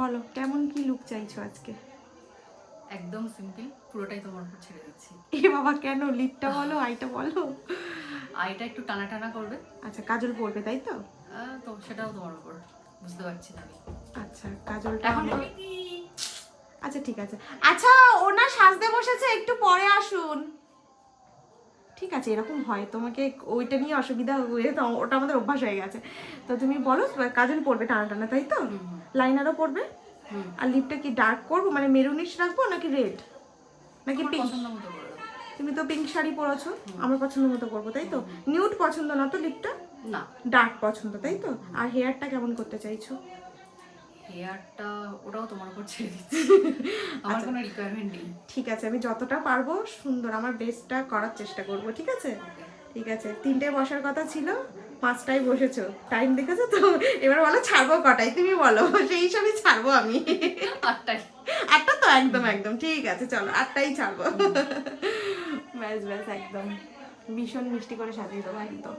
বলো কেমন কি লুক চাইছো আজকে? একদম সিম্পল, পুরোটাই তোমার উপর ছেড়ে দিচ্ছি। এ বাবা, কেন? লিপটা বলো, আইটা বলো। আইটা একটু টানা টানা করবে। আচ্ছা, কাজল পরবে তাই তো? তো সেটাও তোমার উপর, বুঝতে পারছি না আমি। আচ্ছা, কাজলটা এখন আমার... আচ্ছা ঠিক আছে। আচ্ছা, ওনা সাজতে বসেছে, একটু পরে আসুন। ঠিক আছে, এরকম হয়, তোমাকে ওইটা নিয়ে অসুবিধা হয়ে তো, ওটা আমাদের অভ্যাস হয়ে গেছে। তো তুমি বলো, কাজল পরবে টানা টানা তাই তো? লাইনারও পরবে। আর লিপটা কি ডার্ক করবো, মানে মেরুনিশ রাখবো নাকি রেড নাকি পিঙ্ক? পছন্দ মতো করে দাও। তুমি তো পিঙ্ক শাড়ি পরেছো, আমার পছন্দ মতো করবো তাই তো? নিউড পছন্দ না তো লিপটা? না, ডার্ক পছন্দ তাই তো? আর হেয়ারটা কেমন করতে চাইছো? হেয়ারটা ওটাও তোমার উপর ছেড়ে দিচ্ছি। আমার কোনো রিকোয়ারমেন্ট নেই। ঠিক আছে, আমি যতটা পারবো সুন্দর আমার বেস্টটা করার চেষ্টা করব, ঠিক আছে? ঠিক আছে, 3টে বসার কথা ছিল, 5টায় বসেছো, টাইম দেখেছো তো? এবার বলো ছাড়বো কটায়, তুমি বলো, সেই হিসাবে ছাড়বো আমি। 8টায়। 8টা তো একদম একদম ঠিক আছে, চলো 8টাই ছাড়বো। ব্যাস ব্যাস, একদম ভীষণ মিষ্টি করে সাজিয়ে দেবো একদম।